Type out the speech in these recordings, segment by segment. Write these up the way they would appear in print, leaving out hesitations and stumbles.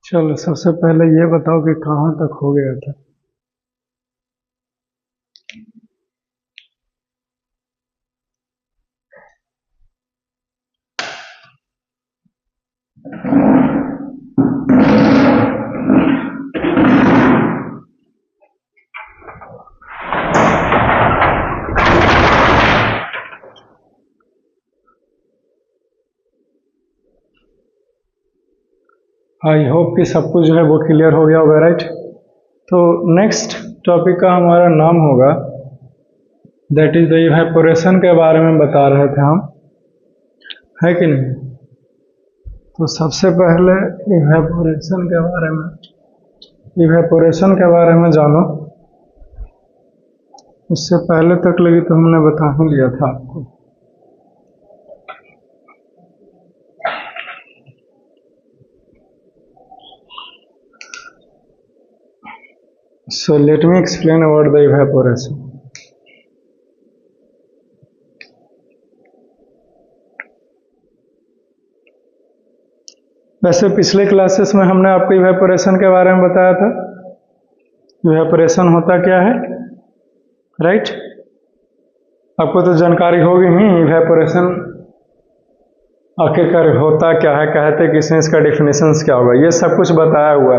चलो सबसे पहले ये बताओ कि कहाँ तक हो गया था। आई होप कि सब कुछ जो है वो क्लियर हो गया होगा, राइट। तो नेक्स्ट टॉपिक का हमारा नाम होगा दैट इज द इवेपोरेशन के बारे में बता रहे थे हम, है कि नहीं। तो सबसे पहले इवेपोरेशन के बारे में जानो। उससे पहले तक लगी तो हमने बता ही लिया था आपको। So let me explain about the evaporation. वैसे पिछले क्लासेस में हमने आपको इवेपोरेशन के बारे में बताया था। इवेपोरेशन होता क्या है, राइट। आपको तो जानकारी होगी ही इवेपोरेशन आखिरकार होता क्या है, कहते किसने, इसका डेफिनेशंस क्या होगा, ये सब कुछ बताया हुआ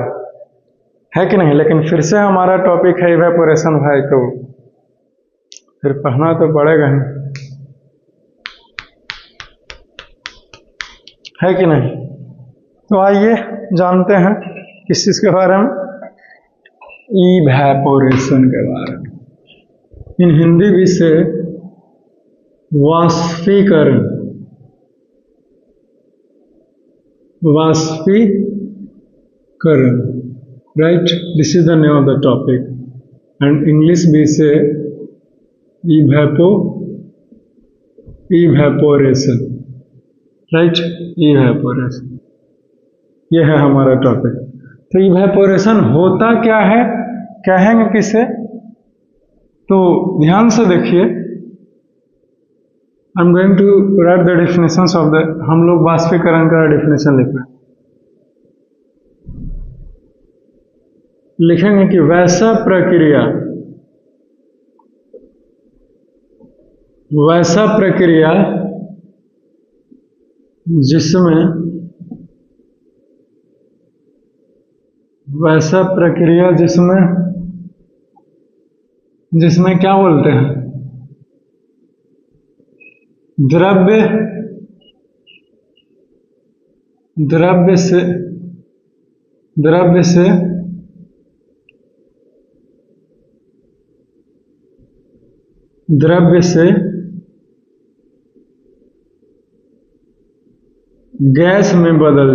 है कि नहीं। लेकिन फिर से हमारा टॉपिक है इवेपोरेशन भाई, तो फिर पढ़ना तो पड़ेगा ही, है कि नहीं। तो आइए जानते हैं किस चीज के बारे में, इवेपोरेशन के बारे में। इन हिंदी भी से वाष्पीकरण, right, this is the name of the topic. And English भी से इवेपोरेशन, राइट, इवेपोरेशन, ये है हमारा टॉपिक। तो इवेपोरेशन होता क्या है, कहेंगे किसे, तो ध्यान से देखिए। I am going to write the definitions of the, हम लोग वाष्पीकरण का डेफिनेशन लिख रहे हैं। लिखेंगे कि वैसा प्रक्रिया जिसमें क्या बोलते हैं, द्रव्य से गैस में बदल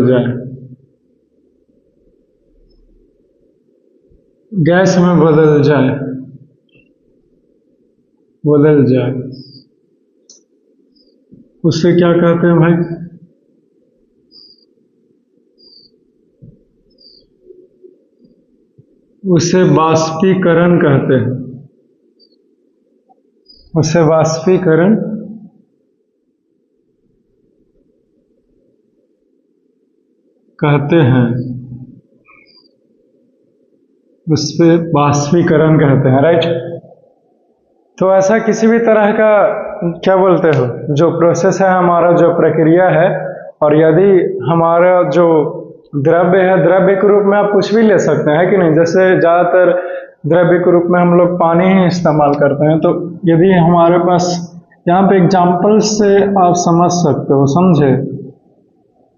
जाए, उससे क्या कहते हैं भाई, उसे वाष्पीकरण कहते हैं। उसे वाष्पीकरण कहते हैं, राइट। तो ऐसा किसी भी तरह का क्या बोलते हो, जो प्रोसेस है हमारा, जो प्रक्रिया है, और यदि हमारा जो द्रव्य है, द्रव्य के रूप में आप कुछ भी ले सकते हैं कि नहीं। जैसे ज़्यादातर द्रव्य के रूप में हम लोग पानी ही इस्तेमाल करते हैं। तो यदि हमारे पास यहाँ पे एग्जाम्पल से आप समझ सकते हो, समझे,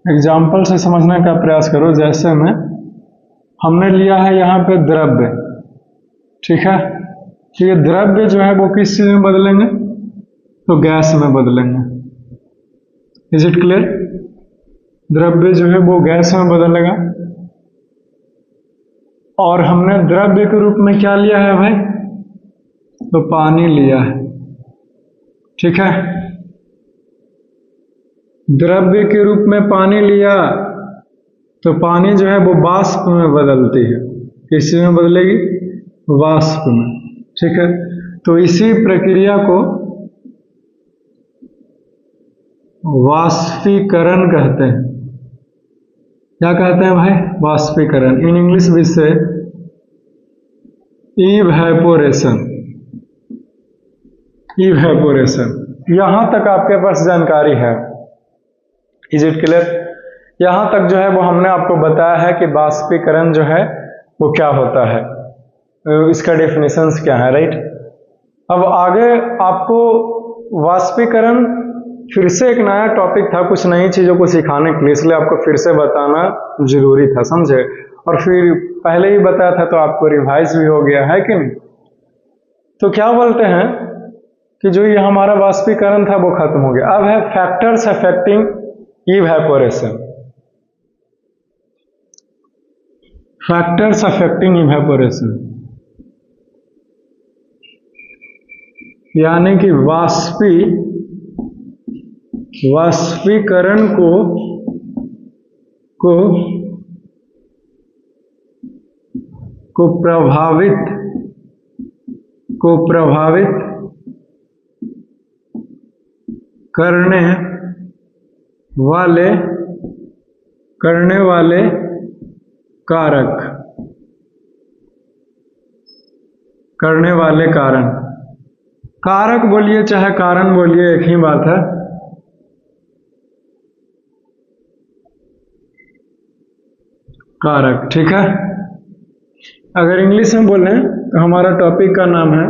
एग्जाम्पल से समझने का प्रयास करो। जैसे में हमने लिया है यहाँ पे द्रव्य, ठीक है। तो ये द्रव्य जो है वो किस चीज में बदलेंगे, तो गैस में बदलेंगे। Is it clear. द्रव्य जो है वो गैस में बदलेगा। और हमने द्रव्य के रूप में क्या लिया है भाई, तो पानी लिया है, ठीक है। द्रव्य के रूप में पानी लिया तो पानी जो है वो वाष्प में बदलती है। किस चीज में बदलेगी, वाष्प में, ठीक है। तो इसी प्रक्रिया को वाष्पीकरण कहते हैं, क्या कहते हैं भाई? वाष्पीकरण। इन इंग्लिश वी से इवेपोरेशन। इवेपोरेशन। यहां तक आपके पास जानकारी है? Is it clear? यहां तक जो है वो हमने आपको बताया है कि वाष्पीकरण जो है वो क्या होता है, इसका डेफिनेशंस क्या है, राइट। अब आगे आपको वाष्पीकरण फिर से एक नया टॉपिक था, कुछ नई चीजों को सिखाने के लिए, इसलिए आपको फिर से बताना जरूरी था, समझे। और फिर पहले ही बताया था तो आपको रिवाइज भी हो गया है कि नहीं। तो क्या बोलते हैं कि जो ये हमारा वाष्पीकरण था वो खत्म हो गया। अब है factors affecting evaporation. Factors affecting evaporation यानी कि वाष्पीकरण को प्रभावित करने वाले कारक बोलिए चाहे कारण बोलिए, एक ही बात है। कारक, ठीक है। अगर इंग्लिश में बोलें तो हमारा टॉपिक का नाम है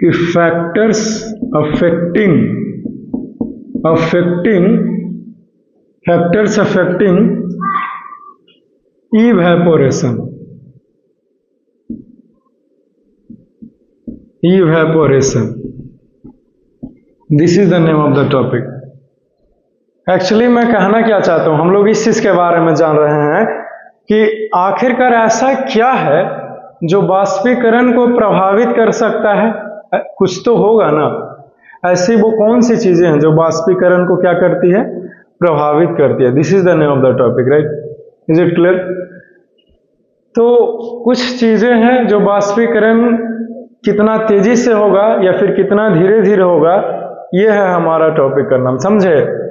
कि factors affecting evaporation. This is the name of the topic. Actually मैं कहना क्या चाहता हूं, हम लोग इस चीज के बारे में जान रहे हैं कि आखिरकार ऐसा क्या है जो वाष्पीकरण को प्रभावित कर सकता है। कुछ तो होगा ना, ऐसी वो कौन सी चीजें हैं जो वाष्पीकरण को क्या करती है, प्रभावित करती है। This is the name of the topic, right. Is it clear? तो कुछ चीजें हैं जो वाष्पीकरण कितना तेजी से होगा या फिर कितना धीरे धीरे होगा, ये है हमारा टॉपिक का नाम, समझे।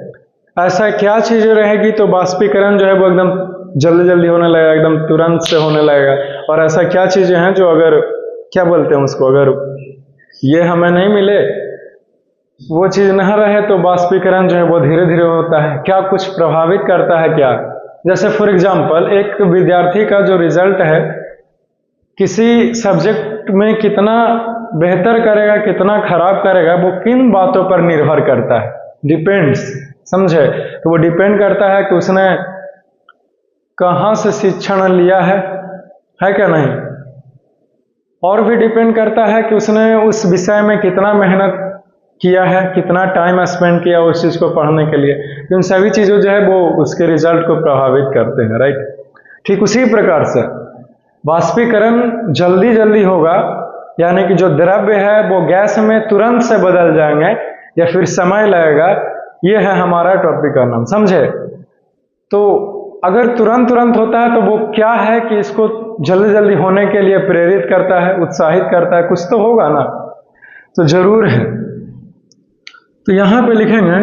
ऐसा क्या चीजें रहेगी तो वाष्पीकरण जो है वो एकदम जल्दी जल्दी होने लगेगा, एकदम तुरंत से होने लगेगा। और ऐसा क्या चीजें हैं जो अगर क्या बोलते हैं उसको, अगर ये हमें नहीं मिले, वो चीज न रहे तो वाष्पीकरण जो है वो धीरे धीरे होता है। क्या कुछ प्रभावित करता है क्या? जैसे फॉर एग्जाम्पल एक विद्यार्थी का जो रिजल्ट है किसी सब्जेक्ट में कितना बेहतर करेगा कितना खराब करेगा, वो किन बातों पर निर्भर करता है, डिपेंड्स, समझे। तो वो डिपेंड करता है कि उसने कहाँ से शिक्षण लिया है क्या नहीं। और भी डिपेंड करता है कि उसने उस विषय में कितना मेहनत किया है, कितना टाइम स्पेंड किया उस चीज को पढ़ने के लिए। इन सभी चीजों जो है वो उसके रिजल्ट को प्रभावित करते हैं, राइट। ठीक उसी प्रकार से वाष्पीकरण जल्दी जल्दी होगा, यानी कि जो द्रव्य है वो गैस में तुरंत से बदल जाएंगे या फिर समय लगेगा, ये है हमारा टॉपिक का नाम, समझे। तो अगर तुरंत होता है तो वो क्या है कि इसको जल्दी जल्दी होने के लिए प्रेरित करता है, उत्साहित करता है, कुछ तो होगा ना, तो जरूर है। तो यहां पे लिखेंगे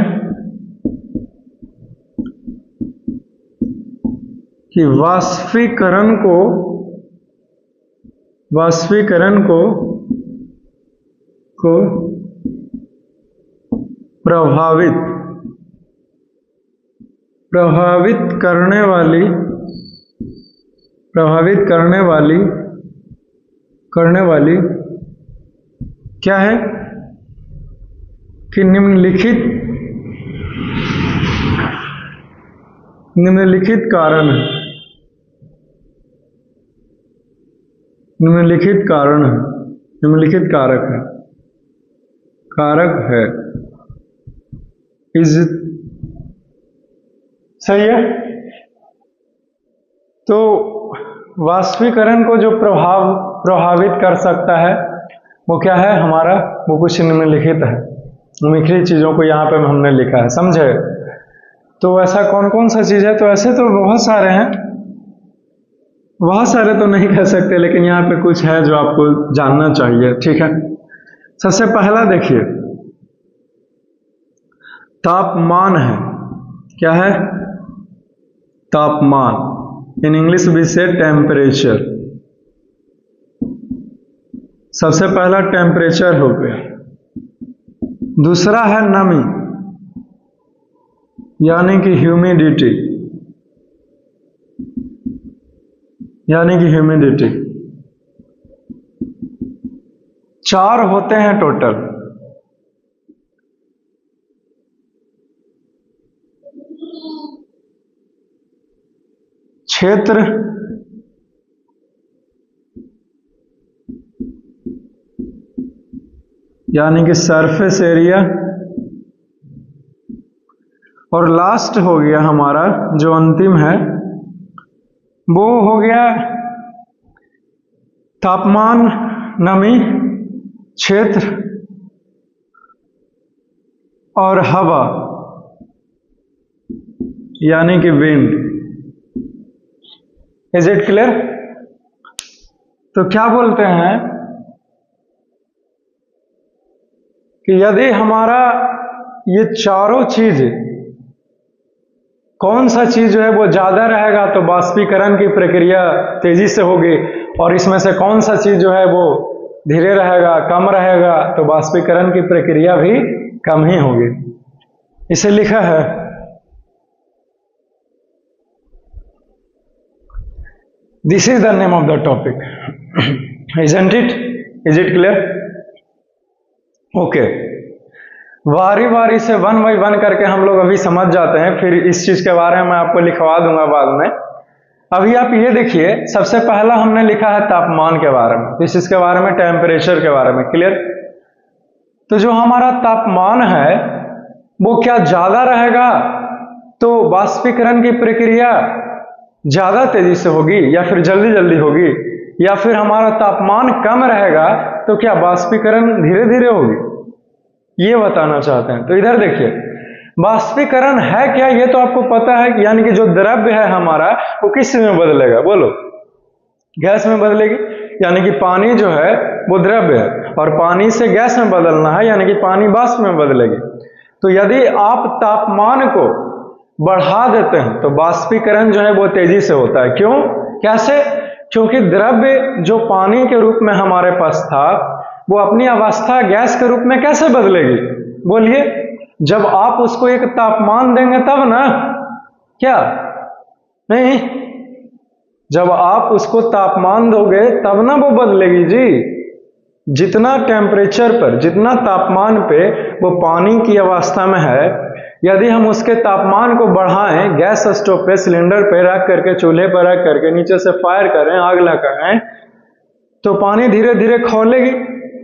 कि वाष्पीकरण को प्रभावित करने वाली क्या है कि निम्नलिखित कारण है, निम्नलिखित कारक है। इज सही है। तो वाष्पीकरण को जो प्रभावित कर सकता है वो क्या है हमारा, वो कुछ निम्नलिखित है। निम्नलिखित चीजों को यहाँ पे हमने लिखा है, समझे। तो ऐसा कौन कौन सा चीज है, तो ऐसे तो बहुत सारे हैं, बहुत सारे तो नहीं कह सकते, लेकिन यहाँ पे कुछ है जो आपको जानना चाहिए, ठीक है। सबसे पहला देखिए, तापमान है। क्या है? तापमान, इन इंग्लिश भी से टेम्परेचर। सबसे पहला टेम्परेचर हो गया, दूसरा है नमी यानी कि ह्यूमिडिटी, चार होते हैं टोटल। क्षेत्र, यानी कि सरफेस एरिया, और लास्ट हो गया हमारा जो अंतिम है वो हो गया तापमान, नमी, क्षेत्र और हवा यानी कि विंड। Is it clear? तो क्या बोलते हैं कि यदि हमारा ये चारों चीज, कौन सा चीज जो है वो ज्यादा रहेगा तो बाष्पीकरण की प्रक्रिया तेजी से होगी, और इसमें से कौन सा चीज जो है वो धीरे रहेगा, कम रहेगा, तो बाष्पीकरण की प्रक्रिया भी कम ही होगी। इसे लिखा है this is the name of the topic, isn't it? Is it clear? Okay, वारी वारी से वन बाई वन करके हम लोग अभी समझ जाते हैं, फिर इस चीज के बारे में मैं आपको लिखवा दूंगा बाद में। अभी आप ये देखिए, सबसे पहला हमने लिखा है तापमान के बारे में, इस चीज के बारे में, टेम्परेचर के बारे में। क्लियर? तो जो हमारा तापमान है वो क्या ज्यादा रहेगा तो बाष्पीकरण की प्रक्रिया ज्यादा तेजी से होगी या फिर जल्दी जल्दी होगी, या फिर हमारा तापमान कम रहेगा तो क्या बाष्पीकरण धीरे धीरे होगी, ये बताना चाहते हैं। तो इधर देखिए, बाष्पीकरण है क्या ये तो आपको पता है, यानी कि जो द्रव्य है हमारा वो किस में बदलेगा, बोलो? गैस में बदलेगी, यानी कि पानी जो है वो द्रव्य है, और पानी से गैस में बदलना है, यानी कि पानी वाष्प में बदलेगी। तो यदि आप तापमान को बढ़ा देते हैं तो बाष्पीकरण जो है वो तेजी से होता है। क्यों? कैसे? क्योंकि द्रव्य जो पानी के रूप में हमारे पास था वो अपनी अवस्था गैस के रूप में कैसे बदलेगी, बोलिए? जब आप उसको एक तापमान देंगे तब ना, क्या? नहीं, जब आप उसको तापमान दोगे तब ना वो बदलेगी जी। जितना टेम्परेचर पर, जितना तापमान पे वो पानी की अवस्था में है, यदि हम उसके तापमान को बढ़ाएं, गैस स्टोव पे, सिलेंडर पे रख करके, चूल्हे पर रख करके नीचे से फायर करें, आग लगाएं, तो पानी धीरे धीरे खौलेगी,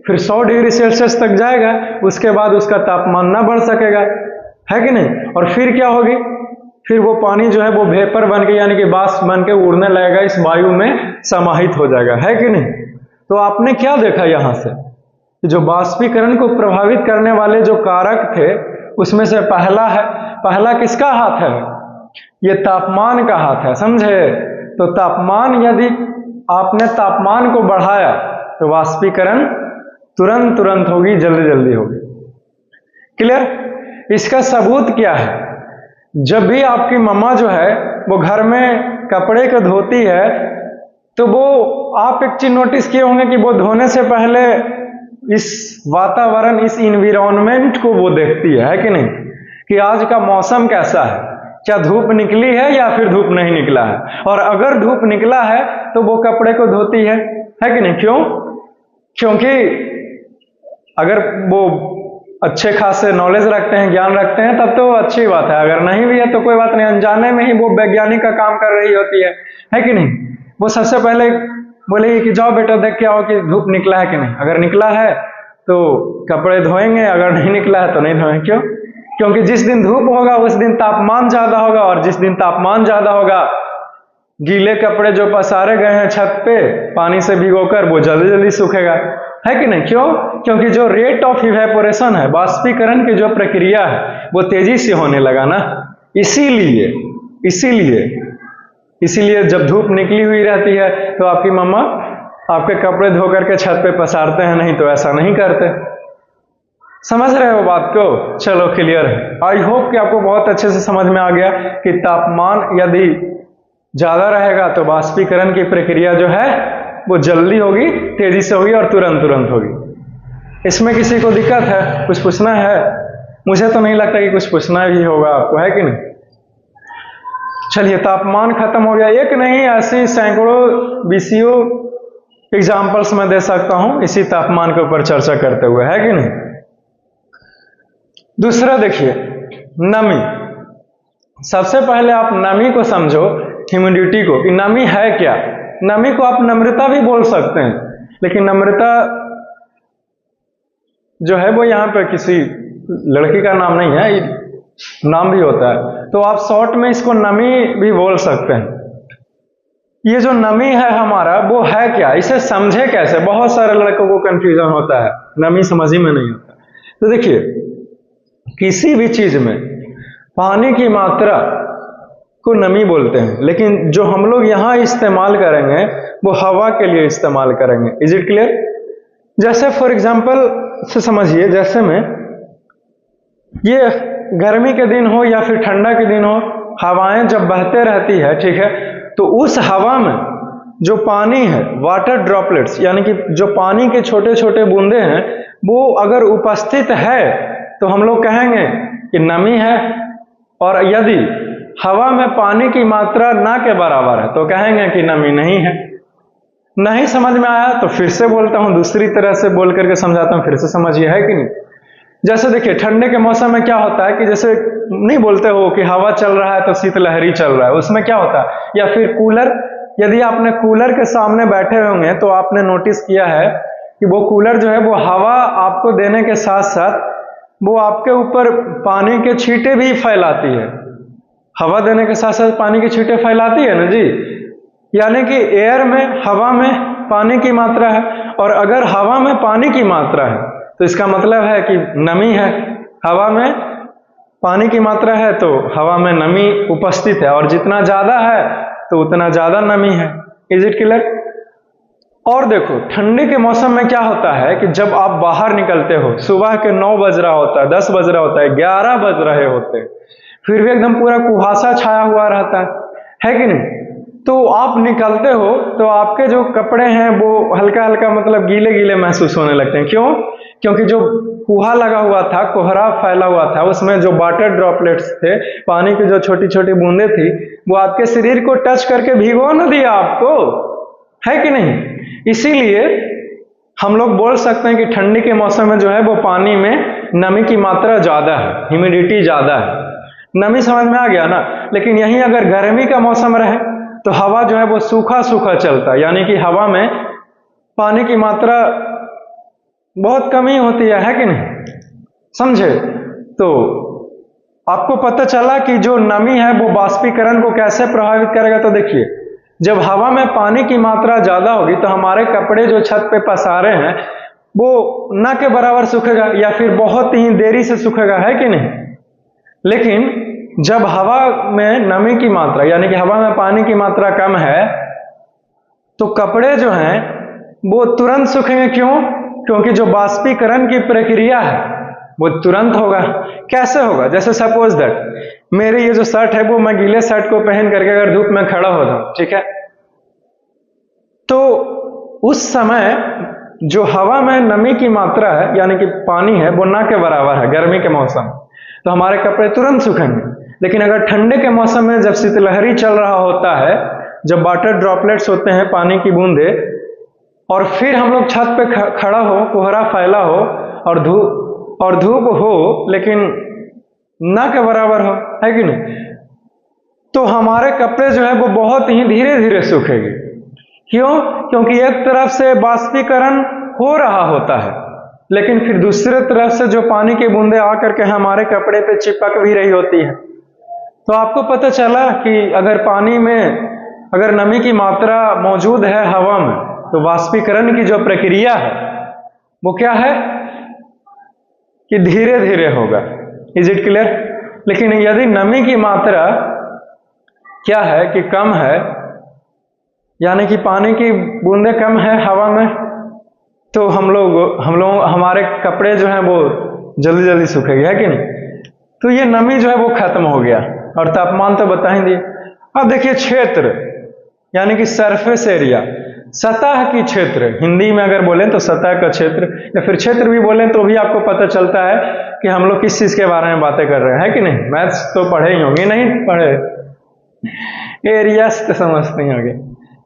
फिर 100 डिग्री सेल्सियस तक जाएगा, उसके बाद उसका तापमान ना बढ़ सकेगा, है कि नहीं? और फिर क्या होगी? फिर वो पानी जो है वो वेपर बन के, यानी कि वाष्प बन के उड़ने लगेगा, इस वायु में समाहित हो जाएगा, है कि नहीं? तो आपने क्या देखा यहां से कि जो बाष्पीकरण को प्रभावित करने वाले जो कारक थे उसमें से पहला किसका हाथ है? ये तापमान का हाथ है, समझे? तो तापमान, यदि आपने तापमान को बढ़ाया तो बाष्पीकरण तुरंत होगी, जल्दी जल्दी होगी। क्लियर? इसका सबूत क्या है? जब भी आपकी मम्मा जो है वो घर में कपड़े को धोती है तो वो, आप एक चीज नोटिस किए होंगे कि वो धोने से पहले इस वातावरण, इस इन्वायरमेंट को वो देखती है कि नहीं, कि आज का मौसम कैसा है, क्या धूप निकली है या फिर धूप नहीं निकला है, और अगर धूप निकला है तो वो कपड़े को धोती है कि नहीं? क्यों? क्योंकि अगर वो अच्छे खासे नॉलेज रखते हैं, ज्ञान रखते हैं, तब तो अच्छी बात है, अगर नहीं भी है तो कोई बात नहीं, अनजाने में ही वो वैज्ञानिक का काम कर रही होती है कि नहीं? वो सबसे पहले बोलेगी कि जाओ बेटा देख के आओ कि धूप निकला है कि नहीं, अगर निकला है तो कपड़े धोएंगे, अगर नहीं निकला है तो नहीं धोएंगे। क्यों? क्योंकि जिस दिन धूप होगा उस दिन तापमान ज्यादा होगा, और जिस दिन तापमान ज्यादा होगा गीले कपड़े जो पसारे गए हैं छत पे पानी से भिगोकर वो जल्दी जल्दी सूखेगा, है कि नहीं? क्यों? क्योंकि जो रेट ऑफ इवेपोरेशन है, बाष्पीकरण की जो प्रक्रिया है वो तेजी से होने लगा ना, इसीलिए जब धूप निकली हुई रहती है तो आपकी मम्मा आपके कपड़े धो करके छत पे पसारते हैं, नहीं तो ऐसा नहीं करते। समझ रहे हो बात को? चलो क्लियर है। आई होप कि आपको बहुत अच्छे से समझ में आ गया कि तापमान, यदि ज्यादा रहेगा तो बाष्पीकरण की प्रक्रिया जो है वो जल्दी होगी, तेजी से होगी और तुरंत होगी। इसमें किसी को दिक्कत है, कुछ पूछना है? मुझे तो नहीं लगता कि कुछ पूछना भी होगा आपको, है कि नहीं? चलिए, तापमान खत्म हो गया। एक नहीं, ऐसी सैकड़ों बीसियों एग्जाम्पल्स मैं दे सकता हूं इसी तापमान के ऊपर चर्चा करते हुए, है कि नहीं? दूसरा देखिए, नमी। सबसे पहले आप नमी को समझो, ह्यूमिडिटी को, कि नमी है क्या। नमी को आप नम्रता भी बोल सकते हैं, लेकिन नम्रता जो है वो यहाँ पे किसी लड़की का नाम नहीं है, नाम भी होता है, तो आप शॉर्ट में इसको नमी भी बोल सकते हैं। ये जो नमी है हमारा, वो है क्या, इसे समझे कैसे? बहुत सारे लड़कों को कंफ्यूजन होता है, नमी समझ ही में नहीं आता। तो देखिए, किसी भी चीज में पानी की मात्रा को नमी बोलते हैं, लेकिन जो हम लोग यहाँ इस्तेमाल करेंगे वो हवा के लिए इस्तेमाल करेंगे। Is it clear? जैसे फॉर एग्जाम्पल से समझिए, जैसे में ये गर्मी के दिन हो या फिर ठंडा के दिन हो, हवाएं जब बहते रहती है, ठीक है, तो उस हवा में जो पानी है, वाटर ड्रॉपलेट्स, यानी कि जो पानी के छोटे छोटे बूंदे हैं, वो अगर उपस्थित है तो हम लोग कहेंगे कि नमी है, और यदि हवा में पानी की मात्रा ना के बराबर है तो कहेंगे कि नमी नहीं है। नहीं समझ में आया तो फिर से बोलता हूं, दूसरी तरह से बोल करके समझाता हूं, फिर से समझिए, है कि नहीं? जैसे देखिए, ठंडे के मौसम में क्या होता है कि जैसे नहीं बोलते हो कि हवा चल रहा है तो शीतलहरी चल रहा है, उसमें क्या होता है? या फिर कूलर, यदि आपने कूलर के सामने बैठे होंगे तो आपने नोटिस किया है कि वो कूलर जो है वो हवा आपको देने के साथ साथ वो आपके ऊपर पानी के छींटे भी फैलाती है। हवा देने के साथ साथ पानी के छींटे फैलाती है ना जी, यानी कि एयर में, हवा में पानी की मात्रा है, और अगर हवा में पानी की मात्रा है तो इसका मतलब है कि नमी है। हवा में पानी की मात्रा है तो हवा में नमी उपस्थित है, और जितना ज्यादा है तो उतना ज्यादा नमी है। Is it clear? और देखो, ठंडी के मौसम में क्या होता है कि जब आप बाहर निकलते हो, सुबह के 9 बज रहा होता है, 10 बज रहा होता है, 11 बज रहे होते हैं, फिर भी एकदम पूरा कुहासा छाया हुआ रहता है कि नहीं? तो आप निकलते हो तो आपके जो कपड़े हैं वो हल्का हल्का, मतलब गीले गीले महसूस होने लगते हैं। क्यों? क्योंकि जो कुहा लगा हुआ था, कोहरा फैला हुआ था, उसमें जो वाटर ड्रॉपलेट्स थे, पानी की जो छोटी छोटी बूंदें थी, वो आपके शरीर को टच करके भिगो न दिया आपको, है कि नहीं? इसीलिए हम लोग बोल सकते हैं कि ठंडी के मौसम में जो है वो पानी में नमी की मात्रा ज्यादा है, ह्यूमिडिटी ज्यादा है। नमी समझ में आ गया ना? लेकिन यहीं अगर गर्मी का मौसम रहे तो हवा जो है वो सूखा सूखा चलता है, यानी कि हवा में पानी की मात्रा बहुत कमी होती है कि नहीं? समझे? तो आपको पता चला कि जो नमी है वो बाष्पीकरण को कैसे प्रभावित करेगा। तो देखिए, जब हवा में पानी की मात्रा ज्यादा होगी तो हमारे कपड़े जो छत पे पसारे हैं वो ना के बराबर सूखेगा, या फिर बहुत ही देरी से सूखेगा, है कि नहीं? लेकिन जब हवा में नमी की मात्रा, यानी कि हवा में पानी की मात्रा कम है, तो कपड़े जो हैं वो तुरंत सूखेंगे। क्यों? क्योंकि जो बाष्पीकरण की प्रक्रिया है वो तुरंत होगा। कैसे होगा? जैसे सपोज दैट मेरे ये जो शर्ट है वो मैं गीले शर्ट को पहन करके अगर धूप में खड़ा हो जाऊं, ठीक है, तो उस समय जो हवा में नमी की मात्रा है, यानी कि पानी है, वो ना के बराबर है गर्मी के मौसम, तो हमारे कपड़े तुरंत सूखेंगे। लेकिन अगर ठंडे के मौसम में जब शीतलहरी चल रहा होता है, जब वाटर ड्रॉपलेट्स होते हैं, पानी की बूंदे, और फिर हम लोग छत पे खड़ा हो, कोहरा फैला हो और धूप हो लेकिन ना के बराबर हो, है कि नहीं, तो हमारे कपड़े जो है वो बहुत ही धीरे धीरे सूखेंगे। क्यों? क्योंकि एक तरफ से बाष्पीकरण हो रहा होता है, लेकिन फिर दूसरे तरफ से जो पानी की बूंदे आकर के हमारे कपड़े पे चिपक भी रही होती है। तो आपको पता चला कि अगर पानी में अगर नमी की मात्रा मौजूद है हवा में, तो बाष्पीकरण की जो प्रक्रिया है वो क्या है कि धीरे धीरे होगा। Is it clear? लेकिन यदि नमी की मात्रा क्या है कि कम है, यानी कि पानी की बूंदे कम है हवा में, तो हम लोग हमारे कपड़े जो हैं वो जल्दी जल्दी सूखेंगे, है कि नहीं? तो ये नमी जो है वो खत्म हो गया, और तापमान तो बता ही दिए। अब देखिए क्षेत्र, यानी कि सरफेस एरिया, सतह की क्षेत्र, हिंदी में अगर बोलें तो सतह का क्षेत्र, या फिर क्षेत्र भी बोलें तो भी आपको पता चलता है कि हम लोग किस चीज के बारे में बातें कर रहे हैं, है कि नहीं। मैथ्स तो पढ़े ही होंगे, नहीं पढ़े, एरियाज तो समझते ही होंगे।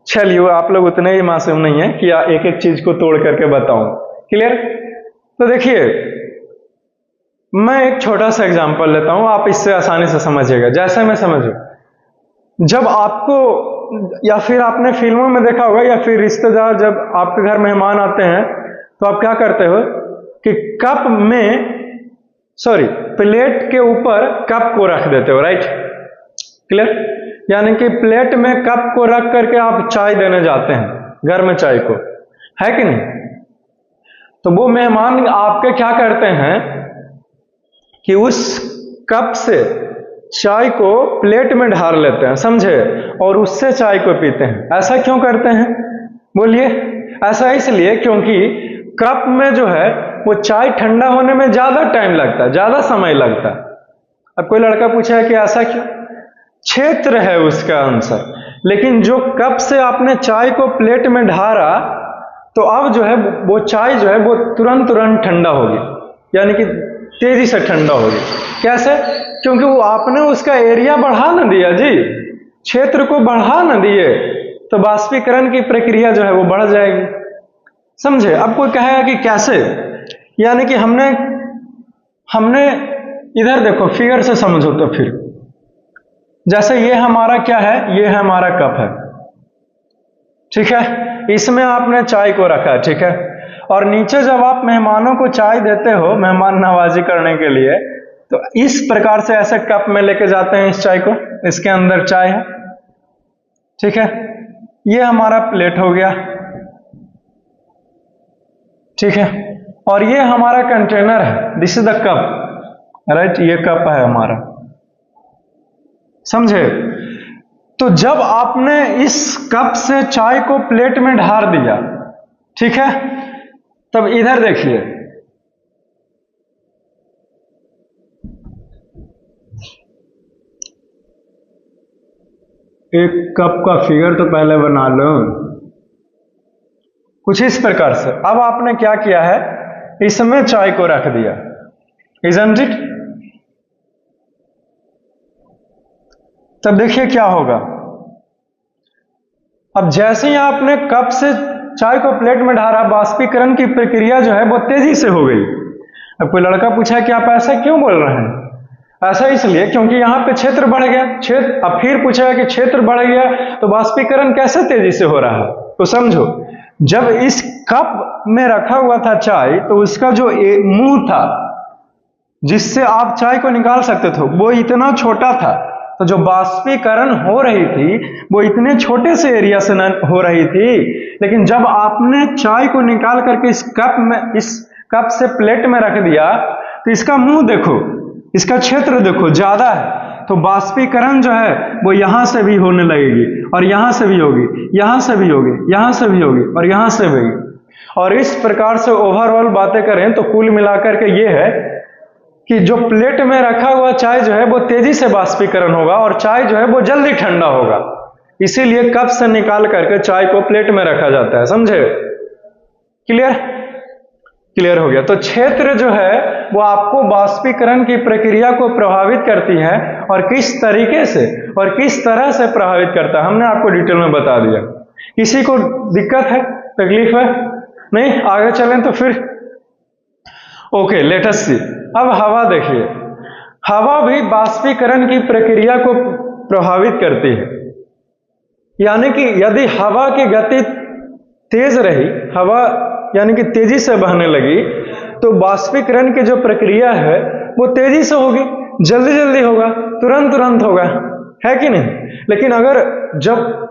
चलिए, आप लोग उतने ही मासूम नहीं है कि एक एक चीज को तोड़ करके बताऊं। क्लियर। तो देखिए, मैं एक छोटा सा एग्जांपल लेता हूं, आप इससे आसानी से समझिएगा, जैसे मैं समझू। जब आपको, या फिर आपने फिल्मों में देखा होगा, या फिर रिश्तेदार जब आपके घर मेहमान आते हैं तो आप क्या करते हो कि कप में, सॉरी, प्लेट के ऊपर कप को रख देते हो, राइट। क्लियर। यानी कि प्लेट में कप को रख करके आप चाय देने जाते हैं घर में, चाय को, है कि नहीं। तो वो मेहमान आपके क्या करते हैं कि उस कप से चाय को प्लेट में ढार लेते हैं, समझे, और उससे चाय को पीते हैं। ऐसा क्यों करते हैं बोलिए। ऐसा इसलिए क्योंकि कप में जो है वो चाय ठंडा होने में ज्यादा टाइम लगता है, ज्यादा समय लगता है। अब कोई लड़का पूछा है कि ऐसा क्यों, क्षेत्र है उसका आंसर। लेकिन जो कप से आपने चाय को प्लेट में ढारा, तो अब जो है वो चाय जो है वो तुरंत ठंडा होगी, यानी कि तेजी से ठंडा होगी। कैसे? क्योंकि वो आपने उसका एरिया बढ़ा ना दिया जी, क्षेत्र को बढ़ा ना दिए, तो बाष्पीकरण की प्रक्रिया जो है वो बढ़ जाएगी, समझे। अब कोई कहेगा कि कैसे, यानी कि हमने इधर देखो, फिगर से समझो तो फिर, जैसे ये हमारा क्या है, ये है हमारा कप है, ठीक है, इसमें आपने चाय को रखा है, ठीक है। और नीचे जब आप मेहमानों को चाय देते हो मेहमान नवाजी करने के लिए, तो इस प्रकार से ऐसे कप में लेके जाते हैं इस चाय को, इसके अंदर चाय है, ठीक है। ये हमारा प्लेट हो गया, ठीक है, और ये हमारा कंटेनर है, this is the cup, right, ये कप है हमारा, समझे। तो जब आपने इस कप से चाय को प्लेट में ढार दिया, ठीक है, तब इधर देखिए, एक कप का फिगर तो पहले बना लो, कुछ इस प्रकार से। अब आपने क्या किया है, इसमें चाय को रख दिया, इजंट इट। तब देखिए क्या होगा, अब जैसे ही आपने कप से चाय को प्लेट में ढारा, बाष्पीकरण की प्रक्रिया जो है वो तेजी से हो गई। अब कोई लड़का पूछा कि आप ऐसा क्यों बोल रहे हैं। ऐसा इसलिए क्योंकि यहाँ पे क्षेत्र बढ़ गया, क्षेत्र। अब फिर पूछेगा कि क्षेत्र बढ़ गया तो बाष्पीकरण कैसे तेजी से हो रहा है। तो समझो, जब इस कप में रखा हुआ था चाय, तो उसका जो मुंह था जिससे आप चाय को निकाल सकते थे, वो इतना छोटा था, तो जो बाष्पीकरण हो रही थी वो इतने छोटे से एरिया से हो रही थी। लेकिन जब आपने चाय को निकाल करके इस कप से प्लेट में रख दिया, तो इसका मुंह देखो, इसका क्षेत्र देखो, ज्यादा है, तो बाष्पीकरण जो है वो यहां से भी होने लगेगी, और यहां से भी होगी, यहां से भी होगी, यहां से भी होगी, और यहां से भी होगी। और इस प्रकार से ओवरऑल बातें करें तो कुल मिलाकर के ये है कि जो प्लेट में रखा हुआ चाय जो है वो तेजी से बाष्पीकरण होगा, और चाय जो है वो जल्दी ठंडा होगा। इसीलिए कप से निकाल करके चाय को प्लेट में रखा जाता है, समझे। क्लियर हो गया। तो क्षेत्र जो है वो आपको बाष्पीकरण की प्रक्रिया को प्रभावित करती है, और किस तरीके से और किस तरह से प्रभावित करता है हमने आपको डिटेल में बता दिया। किसी को दिक्कत है, तकलीफ है? नहीं, आगे चलें तो फिर ओके, लेट अस सी। अब हवा देखिए, हवा भी बाष्पीकरण की प्रक्रिया को प्रभावित करती है। यानी कि यदि हवा की गति तेज रही, हवा यानी कि तेजी से बहने लगी, तो बाष्पीकरण की जो प्रक्रिया है वो तेजी से होगी, जल्दी जल्दी होगा, तुरंत होगा, है कि नहीं। लेकिन अगर जब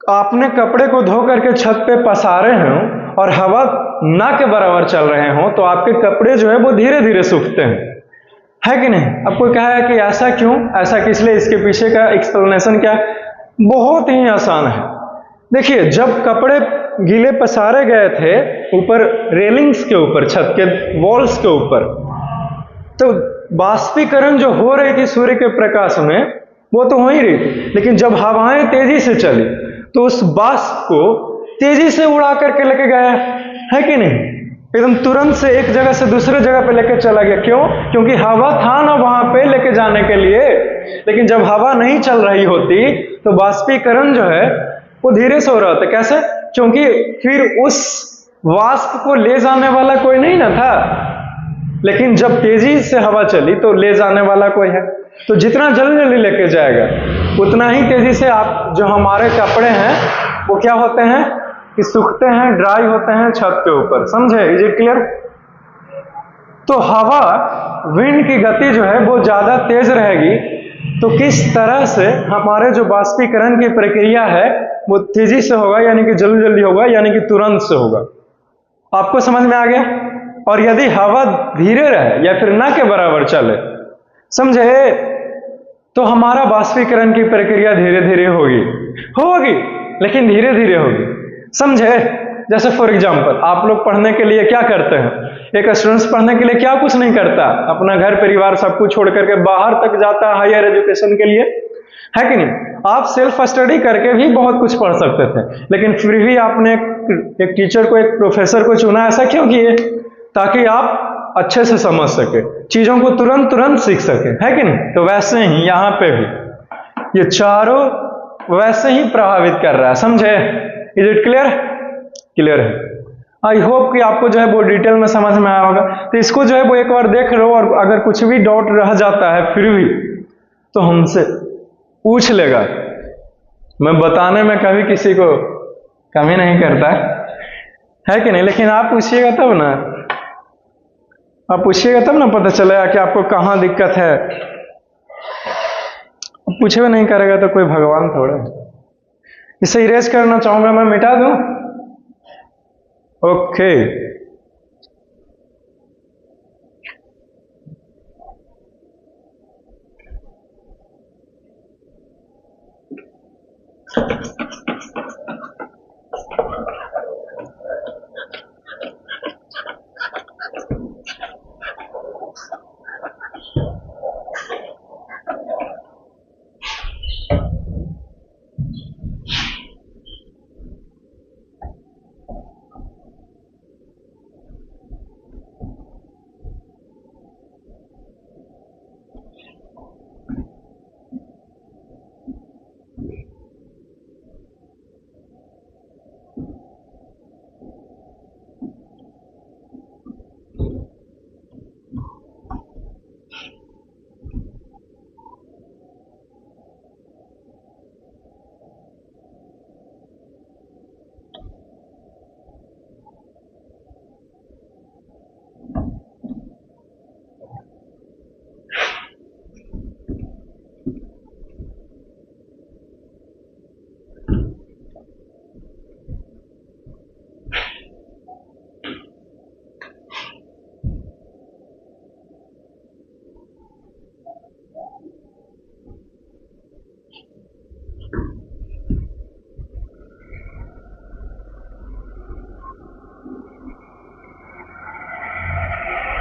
आपने कपड़े को धो करके छत पे पसारे हों और हवा ना के बराबर चल रहे हों, तो आपके कपड़े जो है वो धीरे धीरे सूखते हैं, है कि नहीं। अब कोई कहा है कि ऐसा क्यों, ऐसा किस लिए, इसके पीछे का एक्सप्लेनेशन क्या है? बहुत ही आसान है। देखिए, जब कपड़े गीले पसारे गए थे ऊपर रेलिंग्स के ऊपर, छत के वॉल्स के ऊपर, तो बाष्पीकरण जो हो रही थी सूर्य के प्रकाश में वो तो हो ही रही थी। लेकिन जब हवाएं तेजी से चली तो उस वाष्प को तेजी से उड़ा करके लेके गया है कि नहीं? एकदम तुरंत से एक जगह से दूसरे जगह पे लेके चला गया। क्यों? क्योंकि हवा था ना वहां पे लेके जाने के लिए। लेकिन जब हवा नहीं चल रही होती तो वाष्पीकरण जो है वो धीरे से हो रहा था। कैसे? क्योंकि फिर उस वाष्प को ले जाने वाला कोई नहीं ना था। लेकिन जब तेजी से हवा चली तो ले जाने वाला कोई है। तो जितना जल्दी जल्दी लेके जाएगा उतना ही तेजी से आप जो हमारे कपड़े हैं वो क्या होते हैं कि सूखते हैं, ड्राई होते हैं छत के ऊपर। समझे? Is it clear? तो हवा, विंड की गति जो है वो ज्यादा तेज रहेगी तो किस तरह से हमारे जो वाष्पीकरण की प्रक्रिया है वो तेजी से होगा, यानी कि जल्दी जल्दी होगा, यानी कि तुरंत से होगा। आपको समझ में आ गया? और यदि हवा धीरे रहे या फिर ना के बराबर चले, समझे, तो हमारा वाष्पीकरण की प्रक्रिया धीरे धीरे होगी लेकिन धीरे धीरे होगी। समझे? जैसे फॉर एग्जांपल आप लोग पढ़ने के लिए क्या करते हैं? एक स्टूडेंट्स पढ़ने के लिए क्या कुछ नहीं करता, अपना घर परिवार सब कुछ छोड़ करके बाहर तक जाता है हायर एजुकेशन के लिए, है कि नहीं? आप सेल्फ स्टडी करके भी बहुत कुछ पढ़ सकते थे, लेकिन फिर भी आपने एक टीचर को, एक प्रोफेसर को चुना। ऐसा क्यों किए? ताकि आप अच्छे से समझ सके, चीजों को तुरंत सीख सके, है कि नहीं? तो वैसे ही यहां पे भी ये चारों वैसे ही प्रभावित कर रहा है। समझे? Is it clear? क्लियर है। आई होप कि आपको जो है वो डिटेल में समझ में आया होगा। तो इसको जो है वो एक बार देख लो, और अगर कुछ भी डाउट रह जाता है फिर भी तो हमसे पूछ लेगा। मैं बताने में कभी किसी को कमी नहीं करता, है कि नहीं? लेकिन आप पूछिएगा तब ना, आप पूछिएगा तब ना पता चलेगा कि आपको कहाँ दिक्कत है। पूछे नहीं करेगा तो कोई भगवान थोड़ा। इसे इरेज करना चाहूंगा, मैं मिटा दूं? ओके।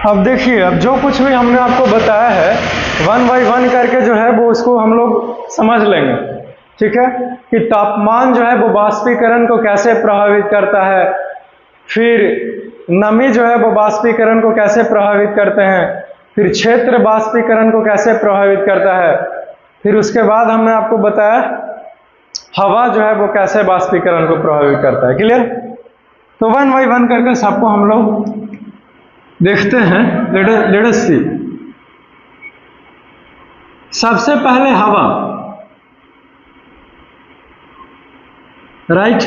अब देखिए, अब जो कुछ भी हमने आपको बताया है 1 बाय 1 करके जो है वो उसको हम लोग समझ लेंगे। ठीक है? कि तापमान जो है वो वाष्पीकरण को कैसे प्रभावित करता है, फिर नमी जो है वो वाष्पीकरण को कैसे प्रभावित करते हैं, फिर क्षेत्र वाष्पीकरण को कैसे प्रभावित करता है, फिर उसके बाद हमने आपको बताया हवा जो है वो कैसे वाष्पीकरण को प्रभावित करता है। क्लियर? तो 1 बाय 1 करके सबको हम लोग देखते हैं। लेट अस सी। सबसे पहले हवा, राइट?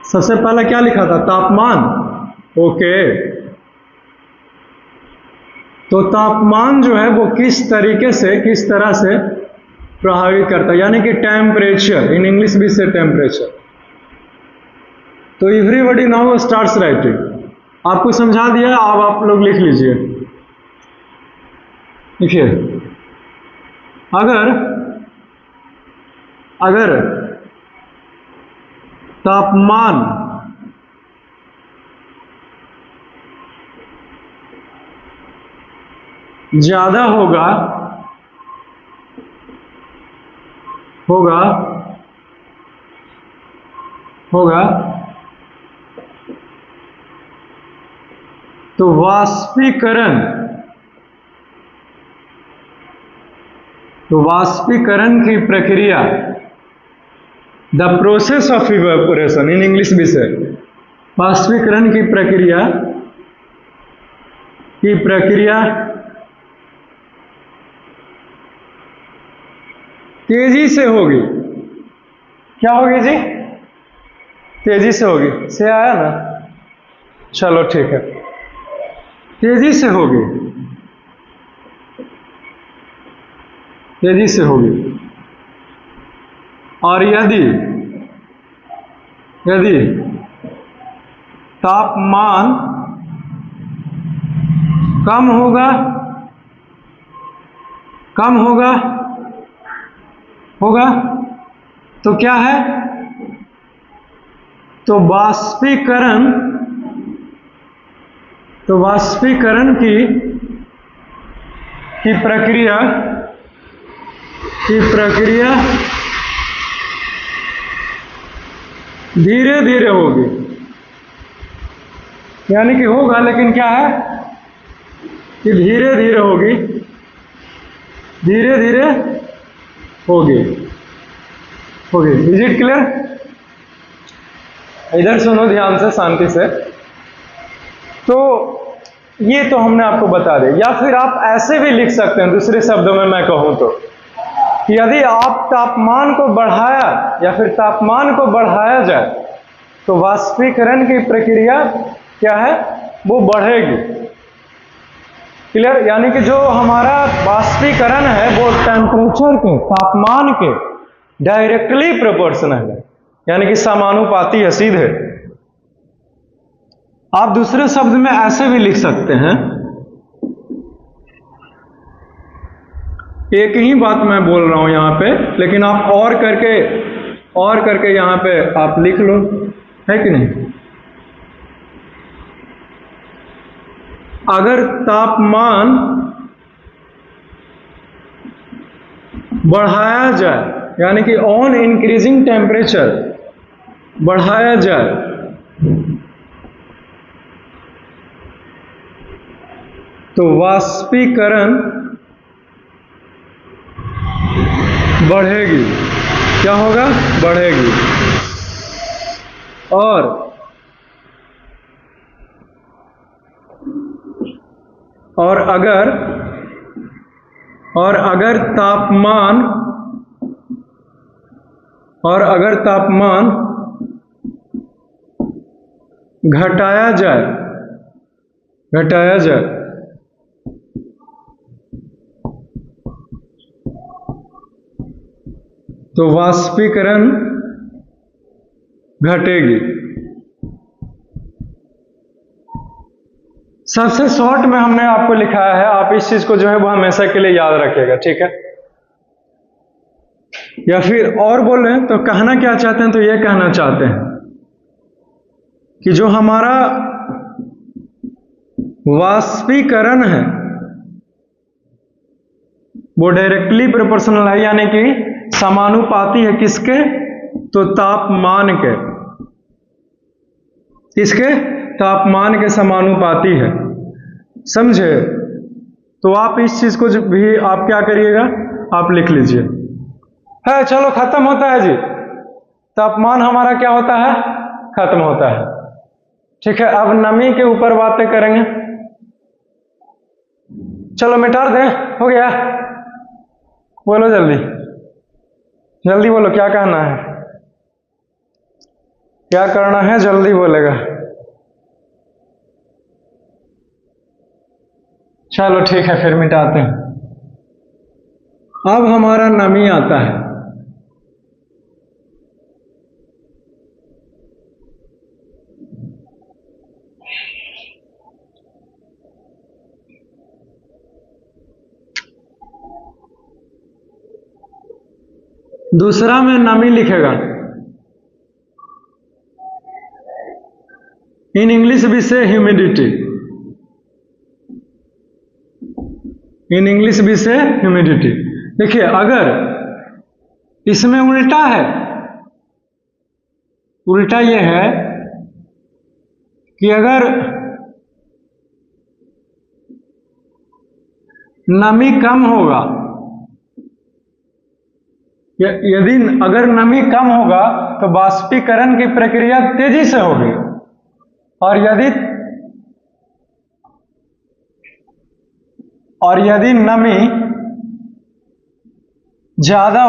सबसे पहले क्या लिखा था? तापमान। ओके। तो तापमान जो है वो किस तरीके से, किस तरह से प्रभावित करता है, यानी कि टेम्परेचर, इन इंग्लिश भी से टेम्परेचर। तो एवरीबॉडी नाउ स्टार्ट्स राइटिंग। आपको समझा दिया, अब आप लोग लिख लीजिए। देखिए, अगर तापमान ज्यादा होगा होगा होगा तो वाष्पीकरण की प्रक्रिया, the process of evaporation in English विषय, वाष्पीकरण की प्रक्रिया तेजी से होगी। क्या होगी जी? तेजी से होगी। से आया ना? चलो ठीक है, तेजी से होगी, तेजी से होगी। और यदि तापमान कम होगा तो क्या है? तो वाष्पीकरण की प्रक्रिया धीरे धीरे होगी। यानी कि होगा, लेकिन क्या है कि धीरे धीरे होगी, धीरे धीरे होगी। Is it clear? इधर सुनो ध्यान से, शांति से। तो ये तो हमने आपको बता दिया। या फिर आप ऐसे भी लिख सकते हैं, दूसरे शब्दों में मैं कहूं तो, कि यदि आप तापमान को बढ़ाया जाए तो वाष्पीकरण की प्रक्रिया क्या है? वो बढ़ेगी। क्लियर? यानी कि जो हमारा वाष्पीकरण है वो टेम्परेचर के, तापमान के डायरेक्टली प्रोपोर्शनल है, यानी कि समानुपाती है, सीधे। आप दूसरे शब्द में ऐसे भी लिख सकते हैं, एक ही बात मैं बोल रहा हूं यहां पे, लेकिन आप और करके यहां पे आप लिख लो, है कि नहीं? अगर तापमान बढ़ाया जाए, यानी कि ऑन इंक्रीजिंग टेम्परेचर बढ़ाया जाए, तो वाष्पीकरण बढ़ेगी। क्या होगा? बढ़ेगी। और अगर तापमान घटाया जाए तो वाष्पीकरण घटेगी। सबसे शॉर्ट में हमने आपको लिखाया है, आप इस चीज को जो है वो हमेशा के लिए याद रखिएगा, ठीक है? या फिर और बोल रहे हैं तो कहना क्या चाहते हैं? तो ये कहना चाहते हैं कि जो हमारा वाष्पीकरण है वो डायरेक्टली प्रोपोर्शनल है, यानी कि समानुपाती है। किसके? तो तापमान के। किसके? तापमान के समानुपाती है। समझे? तो आप इस चीज को भी आप क्या करिएगा? आप लिख लीजिए। है, चलो खत्म होता है जी। तापमान हमारा क्या होता है? खत्म होता है। ठीक है, अब नमी के ऊपर बातें करेंगे। चलो मिटा दें, हो गया? बोलो जल्दी बोलो, क्या कहना है, क्या करना है? जल्दी बोलेगा। चलो ठीक है, फिर मिटाते हैं। अब हमारा नमी आता है। दूसरा में नमी लिखेगा। इन इंग्लिश भी से ह्यूमिडिटी। इन इंग्लिश भी से ह्यूमिडिटी। देखिए, अगर इसमें उल्टा है। उल्टा ये है कि अगर नमी कम होगा, यदि अगर नमी कम होगा तो बाष्पीकरण की प्रक्रिया तेजी से होगी, और यदि नमी ज्यादा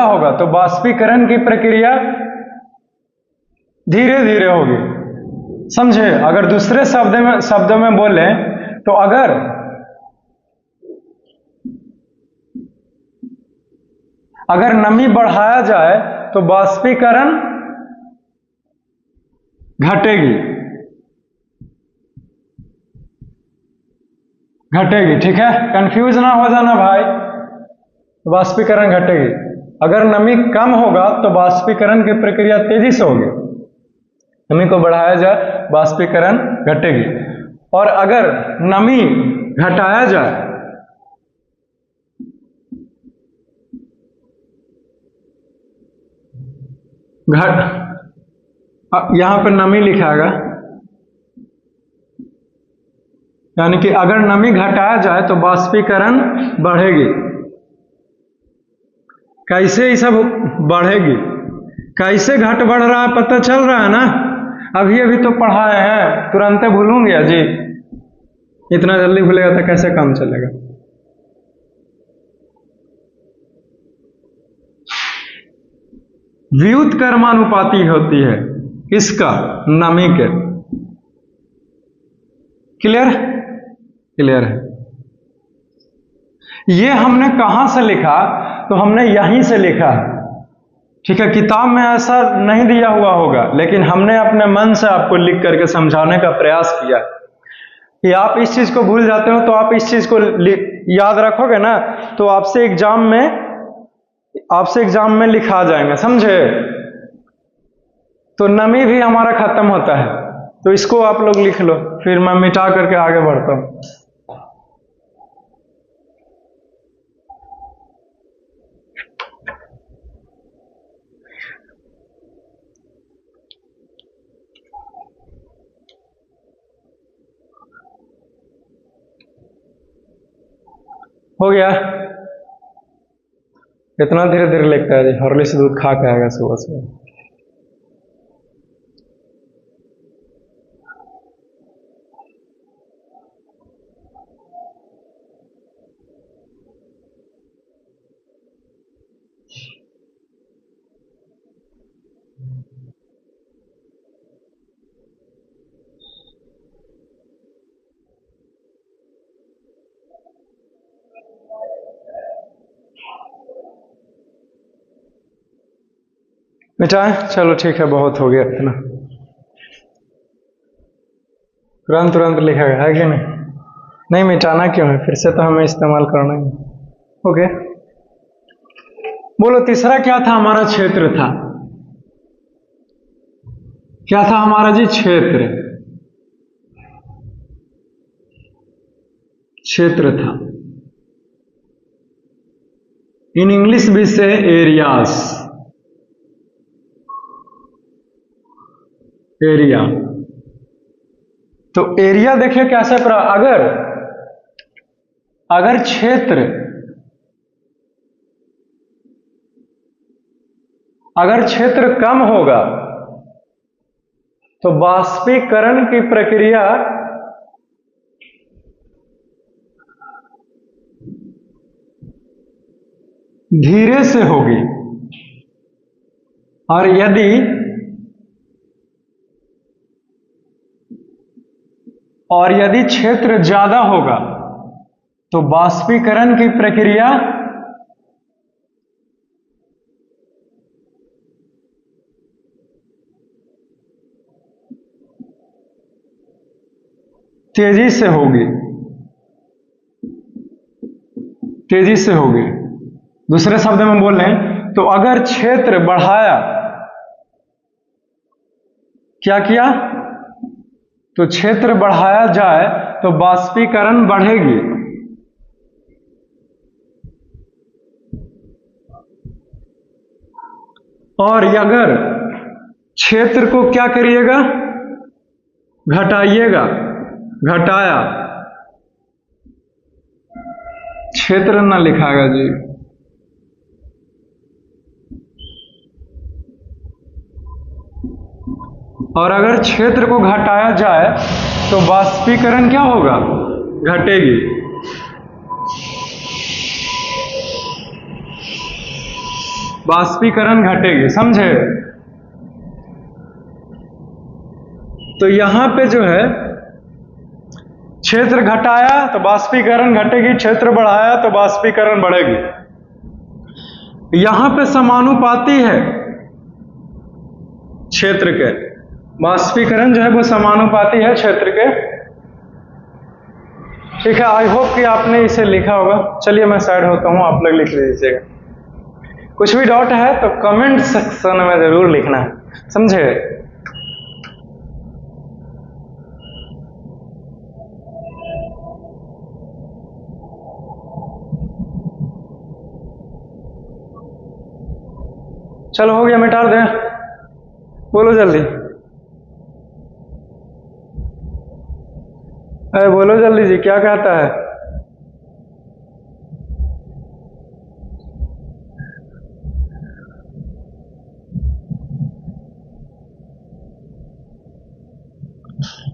होगा तो बाष्पीकरण की प्रक्रिया धीरे धीरे होगी। समझे? अगर दूसरे शब्दों में बोले तो अगर नमी बढ़ाया जाए तो बाष्पीकरण घटेगी। ठीक है, कंफ्यूज ना हो जाना भाई। बाष्पीकरण घटेगी। अगर नमी कम होगा तो बाष्पीकरण की प्रक्रिया तेजी से होगी। नमी को बढ़ाया जाए, बाष्पीकरण घटेगी। और अगर नमी घटाया जाए, यहां पर नमी लिखाएगा, यानी कि अगर नमी घटाया जाए तो बाष्पीकरण बढ़ेगी। कैसे ये सब बढ़ेगी, कैसे घट बढ़ रहा है पता चल रहा है ना? अभी तो पढ़ाए हैं, तुरंत भूलूंगा जी। इतना जल्दी भूलेगा तो कैसे काम चलेगा? व्युत्क्रमानुपाती होती है किसका? नमी के। क्लियर है। ये हमने कहां से लिखा? तो हमने यहीं से लिखा है। ठीक है, किताब में ऐसा नहीं दिया हुआ होगा, लेकिन हमने अपने मन से आपको लिख करके समझाने का प्रयास किया है कि आप इस चीज को भूल जाते हो तो आप इस चीज को याद रखोगे ना, तो आपसे एग्जाम में लिखा जाएंगे। समझे? तो नमी भी हमारा खत्म होता है, तो इसको आप लोग लिख लो, फिर मैं मिटा करके आगे बढ़ता हूं। हो गया? इतना धीरे धीरे लिखता है जी, हॉर्लिक्स दूध खा के आएगा सुबह सुबह। मिटाए? चलो ठीक है, बहुत हो गया इतना। तुरंत लिखा है कि नहीं मिटाना क्यों है? फिर से तो हमें इस्तेमाल करना ही। ओके, बोलो तीसरा क्या था? हमारा क्षेत्र था। क्या था हमारा जी? क्षेत्र था। इन इंग्लिश भी से एरिया। तो एरिया देखिए कैसे अगर क्षेत्र कम होगा तो बाष्पीकरण की प्रक्रिया धीरे से होगी, और यदि क्षेत्र ज्यादा होगा तो बाष्पीकरण की प्रक्रिया तेजी से होगी। दूसरे शब्द में बोलें तो अगर क्षेत्र बढ़ाया, क्या किया? तो क्षेत्र बढ़ाया जाए तो बाष्पीकरण बढ़ेगी। और अगर क्षेत्र को क्या करिएगा, घटाइएगा, घटाया, क्षेत्र ना लिखाएगा जी, और अगर क्षेत्र को घटाया जाए तो वाष्पीकरण क्या होगा, घटेगी। वाष्पीकरण घटेगी, समझे। तो यहां पे जो है क्षेत्र घटाया तो वाष्पीकरण घटेगी, क्षेत्र बढ़ाया तो वाष्पीकरण बढ़ेगी। यहां पे समानुपाती है क्षेत्र के, वाष्पीकरण जो है वो समानुपाती है क्षेत्र के। ठीक है, आई होप कि आपने इसे लिखा होगा। चलिए मैं साइड होता हूं, आप लोग लिख लीजिएगा। कुछ भी डाउट है तो कमेंट सेक्शन में जरूर लिखना है, समझे। चलो हो गया, मिटा दें, बोलो जल्दी, अरे बोलो जल्दी जी, क्या कहता है।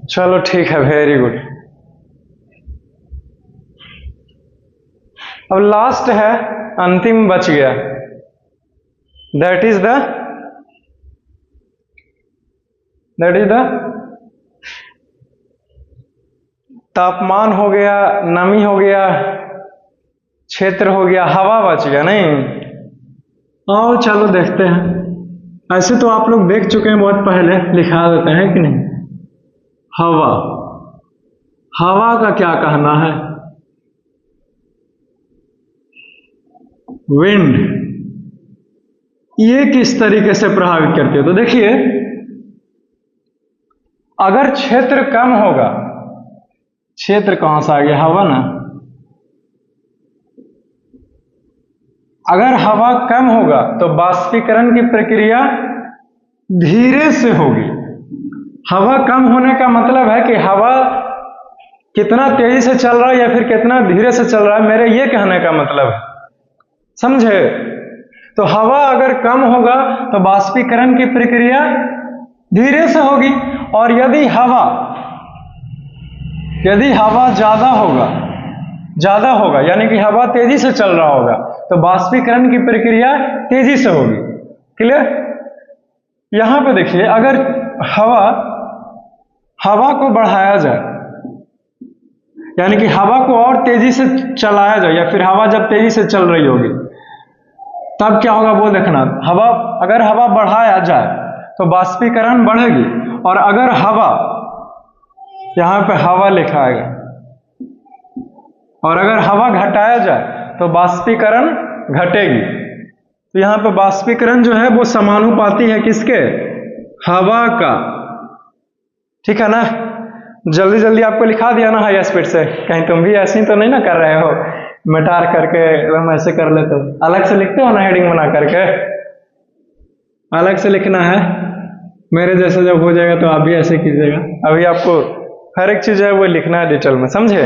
चलो ठीक है, वेरी गुड। अब लास्ट है, अंतिम बच गया, दैट इज द तापमान हो गया, नमी हो गया, क्षेत्र हो गया, हवा बच गया नहीं। आओ चलो देखते हैं। ऐसे तो आप लोग देख चुके हैं, बहुत पहले लिखा देते हैं कि नहीं। हवा, हवा का क्या कहना है, विंड, ये किस तरीके से प्रभावित करती है। तो देखिए, अगर क्षेत्र कम होगा, क्षेत्र कहां से आ गया, हवा ना, अगर हवा कम होगा तो वाष्पीकरण की प्रक्रिया धीरे से होगी। हवा कम होने का मतलब है कि हवा कितना तेजी से चल रहा है या फिर कितना धीरे से चल रहा है, मेरे ये कहने का मतलब है, समझे। तो हवा अगर कम होगा तो वाष्पीकरण की प्रक्रिया धीरे से होगी, और यदि हवा ज्यादा होगा यानी कि हवा तेजी से चल रहा होगा तो वाष्पीकरण की प्रक्रिया तेजी से होगी। क्लियर। यहां पे देखिए, अगर हवा को बढ़ाया जाए यानी कि हवा को और तेजी से चलाया जाए, या फिर हवा जब तेजी से चल रही होगी तब क्या होगा वो देखना। अगर हवा बढ़ाया जाए तो वाष्पीकरण बढ़ेगी, और अगर यहां पे हवा लिखा है, और अगर हवा घटाया जाए तो वाष्पीकरण घटेगी। तो यहां पे वाष्पीकरण जो है वो समानुपाती है किसके, हवा का। ठीक है ना। जल्दी जल्दी आपको लिखा दिया ना हाई स्पीड से, कहीं तुम भी ऐसे ही तो नहीं ना कर रहे हो, मिटार करके हम ऐसे कर लेते हो। अलग से लिखते हो ना हेडिंग बना करके, अलग से लिखना है। मेरे जैसे जब हो जाएगा तो आप भी ऐसे कीजिएगा। अभी आपको हर एक चीज है वो लिखना है डिटेल में, समझे,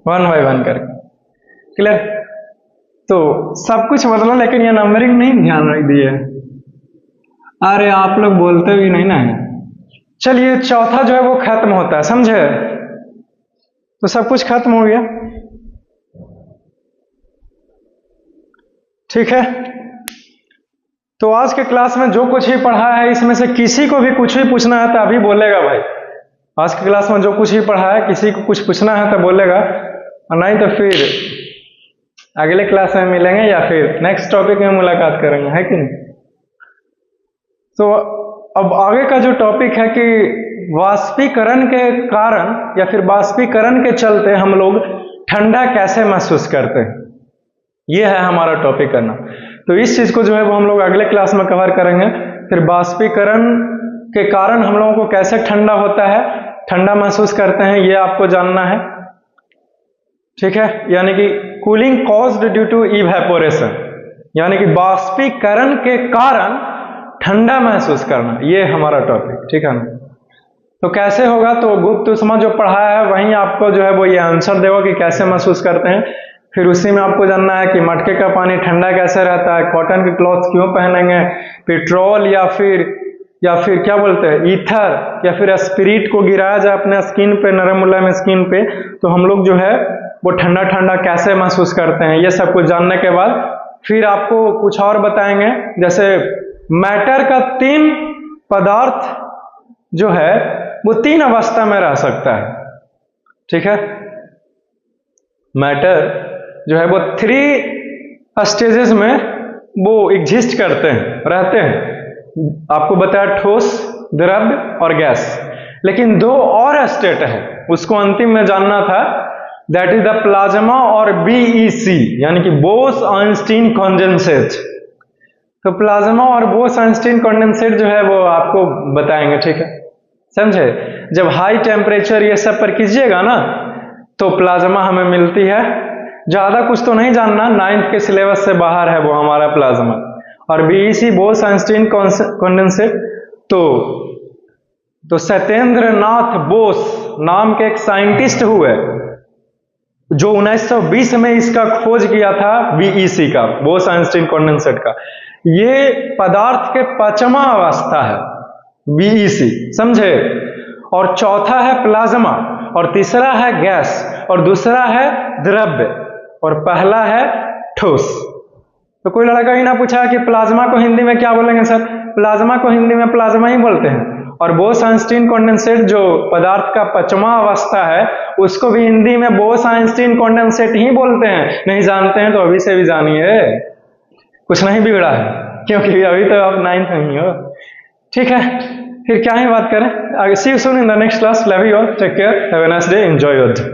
1 बाय 1 करके। क्लियर। तो सब कुछ बदला, लेकिन ये नंबरिंग नहीं ध्यान रख दिए। अरे आप लोग बोलते भी नहीं ना। चलिए चौथा जो है वो खत्म होता है, समझे। तो सब कुछ खत्म हो गया। ठीक है। तो आज के क्लास में जो कुछ भी पढ़ा है, इसमें से किसी को भी कुछ भी पूछना है तो अभी बोलेगा भाई। आज की क्लास में जो कुछ भी पढ़ा है, किसी को कुछ पूछना है तो बोलेगा, और नहीं तो फिर अगले क्लास में मिलेंगे या फिर नेक्स्ट टॉपिक में मुलाकात करेंगे, है कि नहीं। तो अब आगे का जो टॉपिक है कि वाष्पीकरण के कारण या फिर वाष्पीकरण के चलते हम लोग ठंडा कैसे महसूस करते हैं, ये है हमारा टॉपिक करना। तो इस चीज को जो है वो हम लोग अगले क्लास में कवर करेंगे। फिर वाष्पीकरण के कारण हम लोगों को कैसे ठंडा होता है, ठंडा महसूस करते हैं, ये आपको जानना है। ठीक है। यानी कि cooling caused due to evaporation, यानी कि वाष्पीकरण के कारण ठंडा महसूस करना, ये हमारा टॉपिक, ठीक है ना। तो कैसे होगा, तो गुप्त ऊष्मा जो पढ़ाया है वहीं आपको जो है वो ये आंसर देगा कि कैसे महसूस करते हैं। फिर उसी में आपको जानना है कि मटके का पानी ठंडा कैसे रहता है, कॉटन के क्लॉथ क्यों पहनेंगे, पेट्रोल या फिर क्या बोलते हैं ईथर या फिर स्पिरिट को गिराया जाए अपने स्किन पे, नरम मुलायम स्किन पे, तो हम लोग जो है वो ठंडा ठंडा कैसे महसूस करते हैं। ये सब कुछ जानने के बाद फिर आपको कुछ और बताएंगे, जैसे मैटर का 3 पदार्थ जो है वो 3 अवस्था में रह सकता है, ठीक है। मैटर जो है वो 3 स्टेजेस में वो एग्जिस्ट करते हैं, रहते हैं। आपको बताया ठोस, द्रव्य और गैस, लेकिन 2 और स्टेट है, उसको अंतिम में जानना था, दैट इज द प्लाज्मा और BEC यानी कि बोस-आइंस्टीन कंडेंसेट। तो प्लाज्मा और बोस-आइंस्टीन कंडेंसेट जो है वो आपको बताएंगे, ठीक है, समझे। जब हाई टेम्परेचर ये सब पर कीजिएगा ना तो प्लाज्मा हमें मिलती है। ज्यादा कुछ तो नहीं जानना, 9th के सिलेबस से बाहर है वो हमारा प्लाज्मा। और BEC बोस-आइंस्टीन कंडेंसेट तो सत्येंद्र नाथ बोस नाम के एक साइंटिस्ट हुए जो 1920 में इसका खोज किया था, BEC का, बोस-आइंस्टीन कंडेंसेट का। ये पदार्थ के 5वां अवस्था है BEC, समझे। और चौथा है प्लाज्मा, और तीसरा है गैस, और दूसरा है द्रव्य, और पहला है ठोस। तो कोई लड़का ही ना पूछा कि प्लाज्मा को हिंदी में क्या बोलेंगे सर, प्लाज्मा को हिंदी में प्लाज्मा ही बोलते हैं। और बोस-आइंस्टीन कंडेंसेट जो पदार्थ का 5वां अवस्था है उसको भी हिंदी में बोस-आइंस्टीन कंडेंसेट ही बोलते हैं। नहीं जानते हैं तो अभी से भी जानिए, कुछ नहीं बिगड़ा है, क्योंकि अभी तो आप 9th में ही हो, ठीक है। फिर क्या ही बात करें आगे। See you soon in the next class, love you all, take care, have a nice day, enjoy your day.